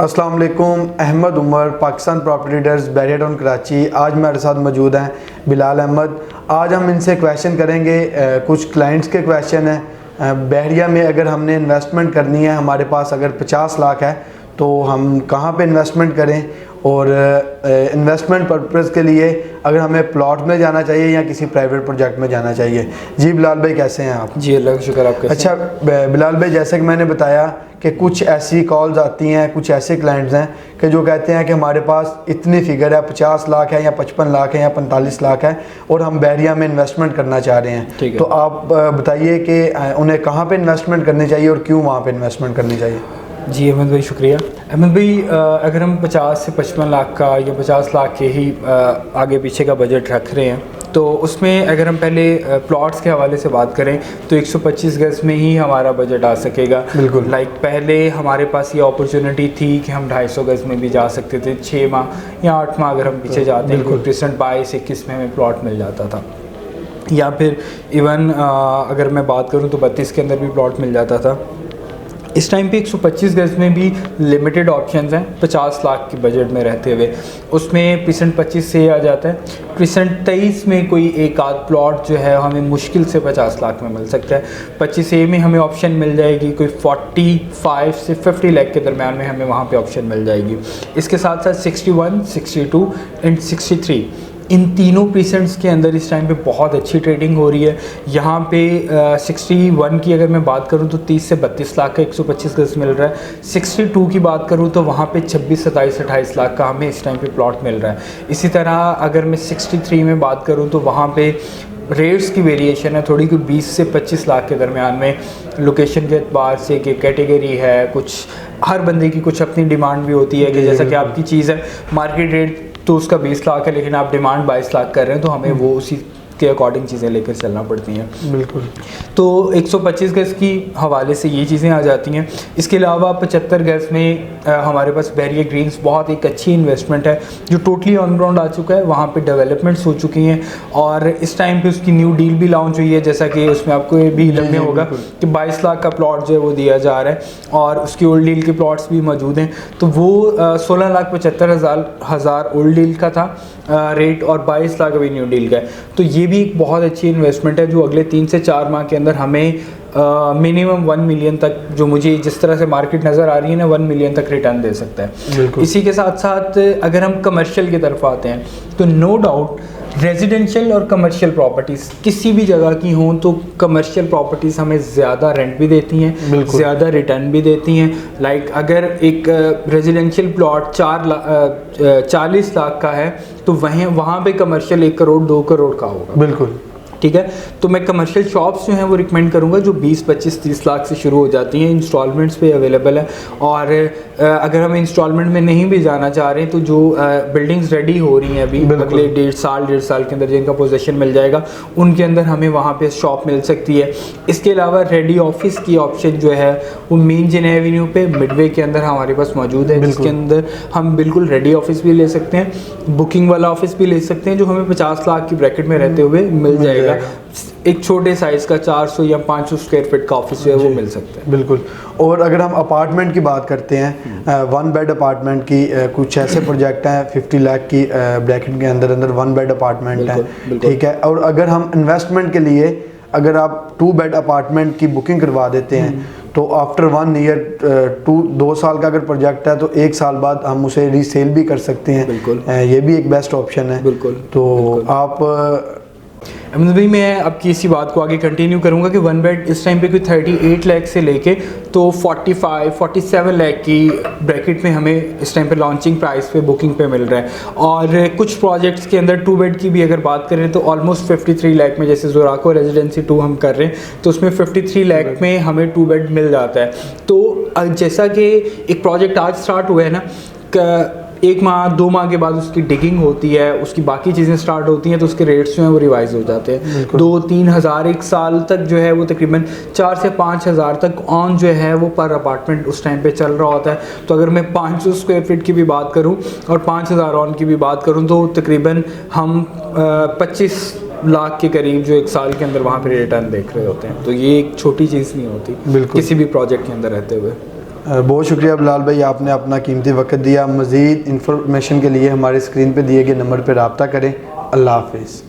अस्सलाम वालेकुम। Ahmed Umar, Pakistan property dealers, Bahria town Karachi. आज मेरे साथ मौजूद हैं बिलाल अहमद। आज हम इनसे क्वेश्चन करेंगे, कुछ क्लाइंट्स के क्वेश्चन हैं। बैरिया में अगर हमने इन्वेस्टमेंट करनी है, हमारे पास अगर 50 लाख है तो हम कहाँ पे इन्वेस्टमेंट करें, और इन्वेस्टमेंट पर्पज़ के लिए अगर हमें प्लॉट में जाना चाहिए या किसी प्राइवेट प्रोजेक्ट में जाना चाहिए। जी बिलाल भाई, कैसे हैं आप? जी अल्लाह का शुक्र। आप कैसे? अच्छा बिलाल भाई, जैसे कि मैंने बताया कि कुछ ऐसी कॉल्स आती हैं, कुछ ऐसे क्लाइंट्स हैं कि जो कहते हैं कि हमारे पास इतनी फिगर है, 50 लाख है या 55 लाख है या 45 लाख है और हम बैरिया में इन्वेस्टमेंट करना चाह रहे हैं। तो आप बताइए कि उन्हें कहाँ पे इन्वेस्टमेंट करनी चाहिए और क्यों वहाँ पे इन्वेस्टमेंट करनी चाहिए। जी अहमद भाई, शुक्रिया। अहमद भाई, अगर हम 50 से 55 लाख का या 50 लाख के ही आगे पीछे का बजट रख रहे हैं, तो उसमें अगर हम पहले प्लॉट्स के हवाले से बात करें तो 125 गज़ में ही हमारा बजट आ सकेगा। बिल्कुल। पहले हमारे पास ये अपॉर्चुनिटी थी कि हम 250 गज़ में भी जा सकते थे। 6 माह या 8 माह अगर हम पीछे जाते हैं, कुछ रिसेंट 22-21 में हमें प्लॉट मिल जाता था, या फिर इवन अगर मैं बात करूँ तो 32 के अंदर भी प्लॉट मिल जाता था। इस टाइम पे 125 गज़ में भी लिमिटेड ऑप्शंस हैं 50 लाख के बजट में रहते हुए। उसमें परसेंट 25 से आ जाता है, परसेंट 23 में कोई एक आध प्लॉट जो है हमें मुश्किल से 50 लाख में मिल सकता है। 25A में हमें ऑप्शन मिल जाएगी कोई 45 से 50 लाख के दरम्यान में हमें वहाँ पे ऑप्शन मिल जाएगी। इसके साथ साथ 61, 62 एंड 63 इन तीनों परसेंट्स के अंदर इस टाइम पे बहुत अच्छी ट्रेडिंग हो रही है। यहाँ पे 61 की अगर मैं बात करूँ तो 30 से 32 लाख का 125 गज़ मिल रहा है। 62 की बात करूँ तो वहाँ पे 26, 27, 28 लाख का हमें इस टाइम पे प्लॉट मिल रहा है। इसी तरह अगर मैं 63 में बात करूँ तो वहाँ पे रेट्स की वेरिएशन है थोड़ी, कि 20 से 25 लाख के दरमियान में। लोकेशन के एतबार से कि कैटेगरी है, कुछ हर बंदे की कुछ अपनी डिमांड भी होती है कि जैसा कि आपकी चीज़ है मार्केट रेट तो उसका 20 लाख है, लेकिन आप डिमांड 22 लाख कर रहे हैं, तो हमें वो उसी के अकॉर्डिंग चीज़ें लेकर चलना पड़ती हैं। बिल्कुल। तो 125 गज़ की हवाले से ये चीज़ें आ जाती हैं। इसके अलावा 75 गज़ में हमारे पास बैरिया ग्रीन्स बहुत एक अच्छी इन्वेस्टमेंट है जो टोटली ऑन ग्राउंड आ चुका है। वहाँ पे डेवलपमेंट्स हो चुकी हैं और इस टाइम पे उसकी न्यू डील भी लॉन्च हुई है, जैसा कि उसमें आपको ये भी इल्म में होगा कि 22 लाख का प्लॉट जो है वो दिया जा रहा है और उसकी ओल्ड डील के प्लॉट्स भी मौजूद हैं। तो वो 16,75,000 ओल्ड डील का था रेट और 22 लाख अभी न्यू डील का है। तो ये भी एक बहुत अच्छी इन्वेस्टमेंट है जो अगले 3 से 4 माह के अंदर हमें मिनिमम 1 मिलियन तक, जो मुझे जिस तरह से मार्केट नज़र आ रही है ना, 1 मिलियन तक रिटर्न दे सकता है। इसी के साथ साथ अगर हम कमर्शियल की तरफ आते हैं तो नो डाउट रेजिडेंशियल और कमर्शियल प्रॉपर्टीज़ किसी भी जगह की हों तो कमर्शियल प्रॉपर्टीज़ हमें ज़्यादा रेंट भी देती हैं, ज़्यादा रिटर्न भी देती हैं। लाइक अगर एक रेजिडेंशियल प्लॉट 40 लाख का है तो वहाँ पे कमर्शियल 1 करोड़ 2 करोड़ का होगा। बिल्कुल ठीक है। तो मैं कमर्शियल शॉप्स जो हैं वो रिकमेंड करूँगा जो 20, 25, 30 लाख से शुरू हो जाती हैं, इंस्टॉलमेंट्स पे अवेलेबल है। और अगर हम इंस्टॉलमेंट में नहीं भी जाना चाह रहे हैं तो जो बिल्डिंग्स रेडी हो रही हैं अभी अगले 1.5 साल के अंदर जिनका पोजेशन मिल जाएगा, उनके अंदर हमें वहाँ पे शॉप मिल सकती है। इसके अलावा रेडी ऑफिस की ऑप्शन जो है वो मेन जिने एवेन्यू पे मिडवे के अंदर हमारे पास मौजूद है, जिसके अंदर हम बिल्कुल रेडी ऑफिस भी ले सकते हैं, बुकिंग वाला ऑफिस भी ले सकते हैं, जो हमें 50 लाख की ब्रैकेट में रहते हुए मिल जाएगा। एक छोटे साइज़ का 400 या 500 स्क्वायर फीट का ऑफिस जो है वो मिल सकता है। बिल्कुल। और अगर हम अपार्टमेंट की बात करते हैं, 1 बेड अपार्टमेंट की, कुछ ऐसे प्रोजेक्ट हैं 50 लाख की ब्रैकेट के अंदर 1 बेड अपार्टमेंट है, ठीक है। और अगर हम इन्वेस्टमेंट के लिए अगर आप 2 बेड अपार्टमेंट की बुकिंग करवा देते हैं तो आफ्टर 1 ईयर 2 साल का अगर प्रोजेक्ट है तो 1 साल बाद हम उसे रीसेल भी कर सकते हैं। बिल्कुल। ये भी एक बेस्ट ऑप्शन है। बिल्कुल। तो आप अहमद भाई, मैं आपकी इसी बात को आगे कंटिन्यू करूंगा कि 1 बेड इस टाइम पे कोई 38 लाख से लेके तो 47 लाख की ब्रैकेट में हमें इस टाइम पे लॉन्चिंग प्राइस पे बुकिंग पे मिल रहा है। और कुछ प्रोजेक्ट्स के अंदर 2 बेड की भी अगर बात करें तो ऑलमोस्ट 53 लाख में, जैसे जोराको रेजिडेंसी 2 हम कर रहे हैं तो उसमें 53 लाख में हमें 2 बेड मिल जाता है। तो जैसा कि एक प्रोजेक्ट आज स्टार्ट हुआ है ना, 1 माह 2 माह के बाद उसकी डिगिंग होती है, उसकी बाकी चीज़ें स्टार्ट होती हैं तो उसके रेट्स जो हैं वो रिवाइज हो जाते हैं। 2-3 हज़ार 1 साल तक जो है वो तकरीबन 4 से 5 हज़ार तक ऑन जो है वो पर अपार्टमेंट उस टाइम पे चल रहा होता है। तो अगर मैं 500 स्क्वायर फीट की भी बात करूं और 5000 ऑन की भी बात करूं तो तकरीबन हम 25 लाख के करीब जो 1 साल के अंदर वहाँ पे रिटर्न देख रहे होते हैं। तो ये एक छोटी चीज़ नहीं होती किसी भी प्रोजेक्ट के अंदर रहते हुए। बहुत शुक्रिया बिलाल भाई, आपने अपना कीमती वक्त दिया। मज़ीद इंफॉर्मेशन के लिए हमारे स्क्रीन पे दिए गए नंबर पर रब्ता करें। अल्लाह हाफिज़।